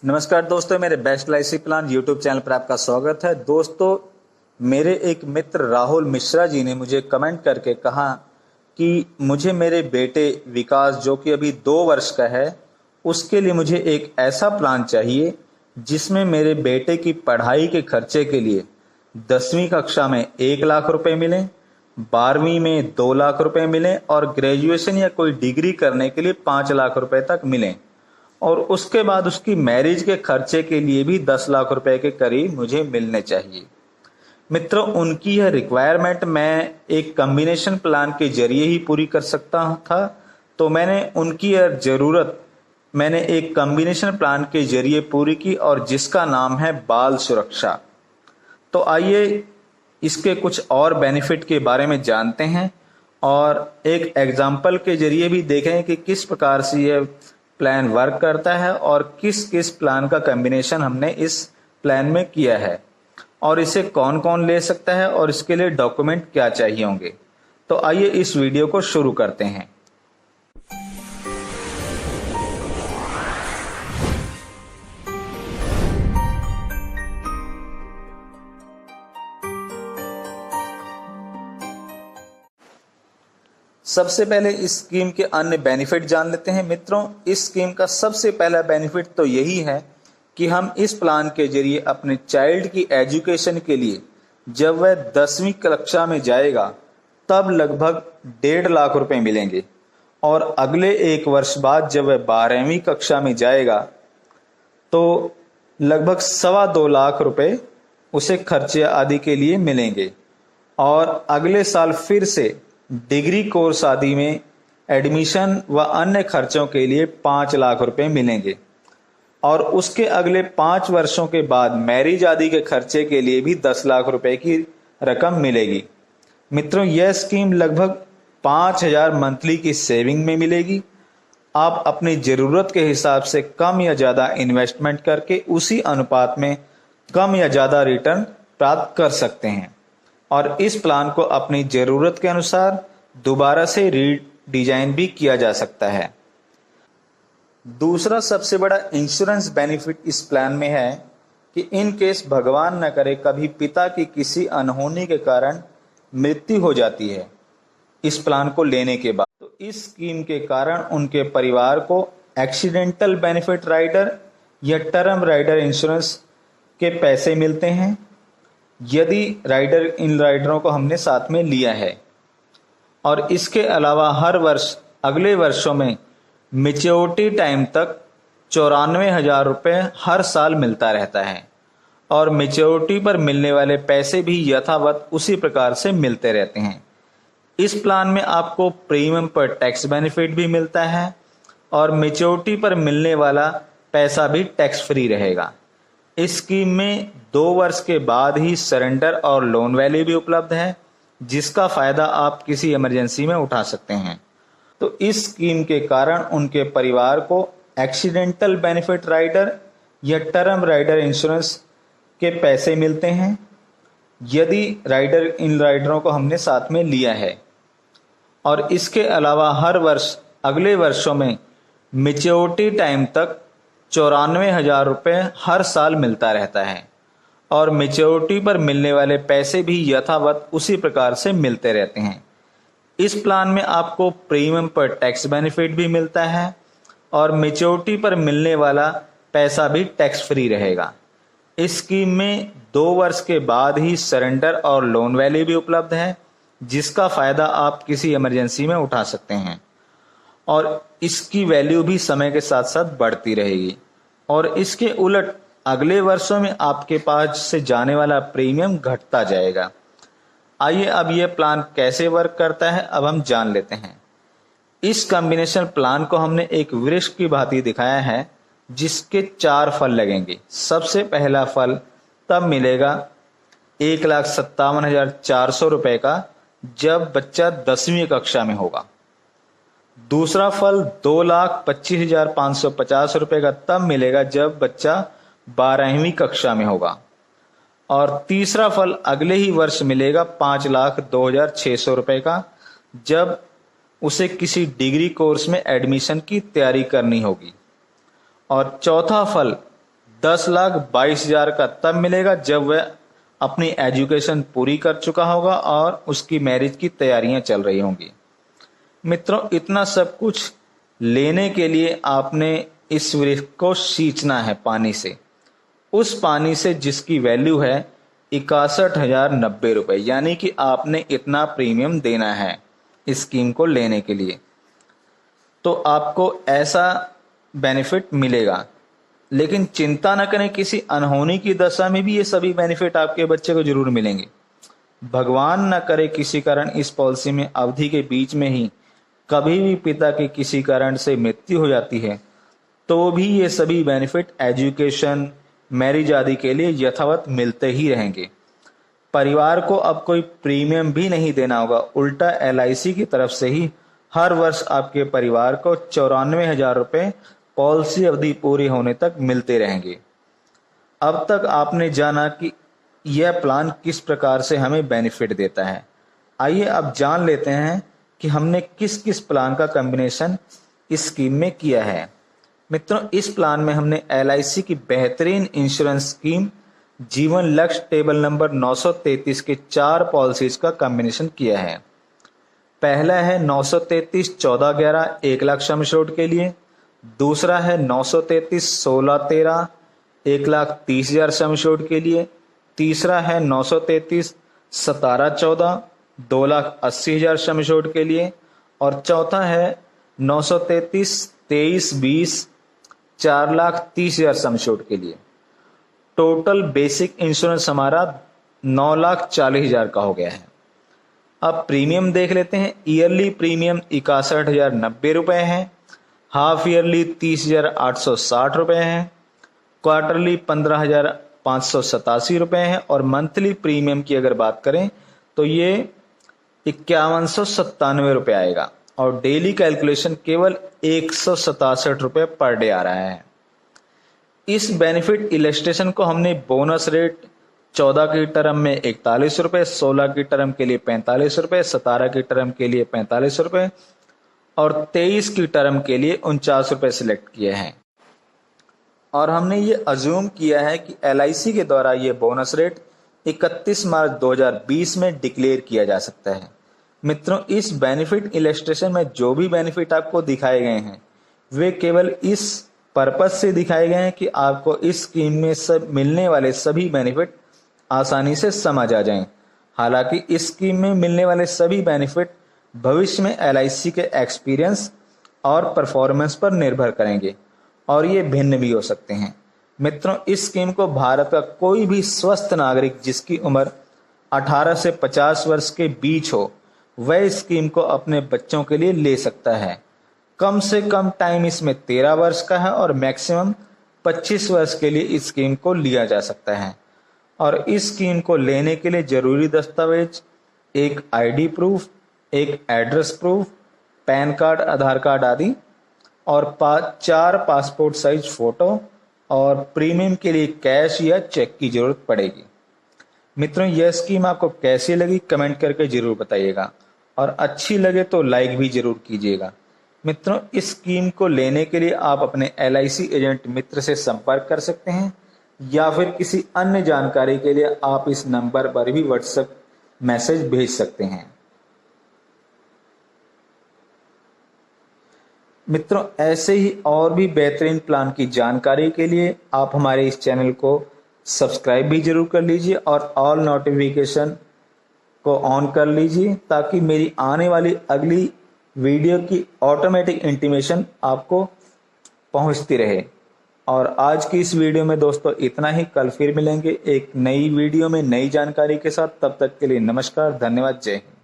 नमस्कार दोस्तों, मेरे best life plan YouTube channel पर आपका स्वागत है। दोस्तों, मेरे एक मित्र राहुल मिश्रा जी ने मुझे कमेंट करके कहा कि मुझे मेरे बेटे विकास, जो कि अभी 2 वर्ष का है, उसके लिए मुझे एक ऐसा प्लान चाहिए जिसमें मेरे बेटे की पढ़ाई के खर्चे के लिए 10वीं कक्षा में 1 लाख रुपए मिलें, 12वीं में 2 लाख रुपए मिलें और ग्रेजुएशन या कोई डिग्री करने के लिए 5 लाख रुपए तक मिलें। और उसके बाद उसकी मैरिज के खर्चे के लिए भी 10 लाख रुपए के करीब मुझे मिलने चाहिए। मित्रों, उनकी यह रिक्वायरमेंट मैं एक कॉम्बिनेशन प्लान के जरिए ही पूरी कर सकता था, तो मैंने उनकी यह जरूरत एक कॉम्बिनेशन प्लान के जरिए पूरी की, और जिसका नाम है बाल सुरक्षा। तो आइए इसके कुछ और बेनिफिट के बारे में जानते हैं और एक एग्जाम्पल के जरिए भी देखें कि किस प्रकार से यह प्लान वर्क करता है और किस किस प्लान का कॉम्बिनेशन हमने इस प्लान में किया है और इसे कौन कौन ले सकता है और इसके लिए डॉक्यूमेंट क्या चाहिए होंगे। तो आइए इस वीडियो को शुरू करते हैं। सबसे पहले इस स्कीम के अन्य बेनिफिट जान लेते हैं। मित्रों, इस स्कीम का सबसे पहला बेनिफिट तो यही है कि हम इस प्लान के जरिए अपने चाइल्ड की एजुकेशन के लिए जब वह 10वीं कक्षा में जाएगा तब लगभग 1.5 लाख रुपए मिलेंगे, और अगले 1 वर्ष बाद जब वह 12वीं कक्षा में जाएगा तो लगभग 2.25 लाख रुपए उसे खर्चे आदि के लिए मिलेंगे, और अगले साल फिर से डिग्री कोर्स आदि में एडमिशन व अन्य खर्चों के लिए 5 लाख रुपए मिलेंगे, और उसके अगले 5 वर्षों के बाद मैरिज आदि के खर्चे के लिए भी 10 लाख रुपए की रकम मिलेगी। मित्रों, यह स्कीम लगभग 5,000 मंथली की सेविंग में मिलेगी। आप अपनी ज़रूरत के हिसाब से कम या ज़्यादा इन्वेस्टमेंट करके उसी अनुपात में कम या ज़्यादा रिटर्न प्राप्त कर सकते हैं, और इस प्लान को अपनी ज़रूरत के अनुसार दोबारा से रीडिजाइन भी किया जा सकता है। दूसरा सबसे बड़ा इंश्योरेंस बेनिफिट इस प्लान में है कि इन केस भगवान न करे कभी पिता की किसी अनहोनी के कारण मृत्यु हो जाती है इस प्लान को लेने के बाद, तो इस स्कीम के कारण उनके परिवार को एक्सीडेंटल बेनिफिट राइडर या टर्म राइडर इंश्योरेंस के पैसे मिलते हैं यदि इन राइडरों को हमने साथ में लिया है। और इसके अलावा हर वर्ष अगले वर्षों में मैच्योरिटी टाइम तक 94,000 रुपये हर साल मिलता रहता है, और मैच्योरिटी पर मिलने वाले पैसे भी यथावत उसी प्रकार से मिलते रहते हैं। इस प्लान में आपको प्रीमियम पर टैक्स बेनिफिट भी मिलता है, और मैच्योरिटी पर मिलने वाला पैसा भी टैक्स फ्री रहेगा। इस स्कीम में 2 वर्ष के बाद ही सरेंडर और लोन वैल्यू भी उपलब्ध है, जिसका फायदा आप किसी इमरजेंसी में उठा सकते हैं। तो इस स्कीम के कारण उनके परिवार को एक्सीडेंटल बेनिफिट राइडर या टर्म राइडर इंश्योरेंस के पैसे मिलते हैं यदि इन राइडरों को हमने साथ में लिया है। और इसके अलावा हर वर्ष अगले वर्षों में मैच्योरिटी टाइम तक 94,000 रुपये हर साल मिलता रहता है, और मैच्योरिटी पर मिलने वाले पैसे भी यथावत उसी प्रकार से मिलते रहते हैं। इस प्लान में आपको प्रीमियम पर टैक्स बेनिफिट भी मिलता है, और मैच्योरिटी पर मिलने वाला पैसा भी टैक्स फ्री रहेगा। इस स्कीम में 2 वर्ष के बाद ही सरेंडर और लोन वैल्यू भी उपलब्ध है, जिसका फायदा आप किसी इमरजेंसी में उठा सकते हैं, और इसकी वैल्यू भी समय के साथ साथ बढ़ती रहेगी। और इसके उलट अगले वर्षों में आपके पास से जाने वाला प्रीमियम घटता जाएगा। आइए अब यह प्लान कैसे वर्क करता है अब हम जान लेते हैं। इस कॉम्बिनेशन प्लान को हमने एक वृक्ष की भांति दिखाया है जिसके 4 फल लगेंगे। सबसे पहला फल तब मिलेगा 1,57,400 रुपए का जब बच्चा 10वीं कक्षा में होगा। दूसरा फल 2,25,550 रुपए का तब मिलेगा जब बच्चा 12वीं कक्षा में होगा। और तीसरा फल अगले ही वर्ष मिलेगा 5,02,600 रुपए का जब उसे किसी डिग्री कोर्स में एडमिशन की तैयारी करनी होगी। और चौथा फल 10,22,000 का तब मिलेगा जब वह अपनी एजुकेशन पूरी कर चुका होगा और उसकी मैरिज की तैयारियां चल रही होंगी। मित्रों, इतना सब कुछ लेने के लिए आपने इस वृक्ष को सींचना है पानी से, उस पानी से जिसकी वैल्यू है 61,090 रुपए, यानी कि आपने इतना प्रीमियम देना है इस स्कीम को लेने के लिए, तो आपको ऐसा बेनिफिट मिलेगा। लेकिन चिंता न करें, किसी अनहोनी की दशा में भी ये सभी बेनिफिट आपके बच्चे को जरूर मिलेंगे। भगवान न करे किसी कारण इस पॉलिसी में अवधि के बीच में ही कभी भी पिता की किसी कारण से मृत्यु हो जाती है, तो भी ये सभी बेनिफिट एजुकेशन, मैरिज आदि के लिए यथावत मिलते ही रहेंगे। परिवार को अब कोई प्रीमियम भी नहीं देना होगा, उल्टा LIC की तरफ से ही हर वर्ष आपके परिवार को 94,000 रुपए पॉलिसी अवधि पूरी होने तक मिलते रहेंगे। अब तक आपने जाना कि यह प्लान किस प्रकार से हमें बेनिफिट देता है। आइए अब जान लेते हैं कि हमने किस किस प्लान का कॉम्बिनेशन इस स्कीम में किया है। मित्रों, इस प्लान में हमने LIC की बेहतरीन इंश्योरेंस स्कीम जीवन लक्ष्य टेबल नंबर 933 के 4 पॉलिसीज का कॉम्बिनेशन किया है। पहला है 933-14-11 1 लाख सम एश्योर्ड के लिए। दूसरा है 933-16-13 1,30,000 सम एश्योर्ड के लिए। तीसरा है 933-17-14 2,80,000 सम एश्योर्ड के लिए। और चौथा है 933-23-20 4,30,000 सम एश्योर्ड के लिए। टोटल बेसिक इंश्योरेंस हमारा 9,40,000 का हो गया है। अब प्रीमियम देख लेते हैं। ईयरली प्रीमियम 61,090 रुपए है, हाफ ईयरली 30,860 रुपए है, क्वार्टरली 15,587 रुपए है और मंथली प्रीमियम की अगर बात करें तो ये 5,197 रुपए आएगा और डेली कैलकुलेशन केवल 167 रुपए पर डे आ रहा है। इस बेनिफिट इलस्ट्रेशन को हमने बोनस रेट 14 की टर्म में 41 रुपए, 16 की टर्म के लिए 45 रुपए, 17 की टर्म के लिए 45 रुपए और 23 की टर्म के लिए 49 रुपए सिलेक्ट किए हैं। और हमने ये अज्यूम किया है कि LIC के द्वारा ये बोनस रेट 31 मार्च 2020 में डिक्लेयर किया जा सकता है। मित्रों, इस बेनिफिट इलस्ट्रेशन में जो भी बेनिफिट आपको दिखाए गए हैं वे केवल इस पर्पस से दिखाए गए हैं कि आपको इस स्कीम में सब मिलने वाले सभी बेनिफिट आसानी से समझ आ जाएं। हालांकि इस स्कीम में मिलने वाले सभी बेनिफिट भविष्य में LIC के एक्सपीरियंस और परफॉर्मेंस पर निर्भर करेंगे और ये भिन्न भी हो सकते हैं। मित्रों, इस स्कीम को भारत का कोई भी स्वस्थ नागरिक जिसकी उम्र 18 से 50 वर्ष के बीच हो वह इस स्कीम को अपने बच्चों के लिए ले सकता है। कम से कम टाइम इसमें 13 वर्ष का है और मैक्सिमम 25 वर्ष के लिए इस स्कीम को लिया जा सकता है। और इस स्कीम को लेने के लिए जरूरी दस्तावेज एक ID प्रूफ, एक एड्रेस प्रूफ, पैन कार्ड, आधार कार्ड आदि और 4 पासपोर्ट साइज फोटो और प्रीमियम के लिए कैश या चेक की जरूरत पड़ेगी। मित्रों, यह स्कीम आपको कैसी लगी कमेंट करके जरूर बताइएगा और अच्छी लगे तो लाइक भी जरूर कीजिएगा। मित्रों, इस स्कीम को लेने के लिए आप अपने LIC एजेंट मित्र से संपर्क कर सकते हैं या फिर किसी अन्य जानकारी के लिए आप इस नंबर पर भी WhatsApp मैसेज भेज सकते हैं। मित्रों, ऐसे ही और भी बेहतरीन प्लान की जानकारी के लिए आप हमारे इस चैनल को सब्सक्राइब भी जरूर कर लीजिए और ऑल नोटिफिकेशन को ऑन कर लीजिए ताकि मेरी आने वाली अगली वीडियो की ऑटोमेटिक इंटीमेशन आपको पहुंचती रहे। और आज की इस वीडियो में दोस्तों इतना ही। कल फिर मिलेंगे एक नई वीडियो में नई जानकारी के साथ। तब तक के लिए नमस्कार, धन्यवाद, जय हिंद।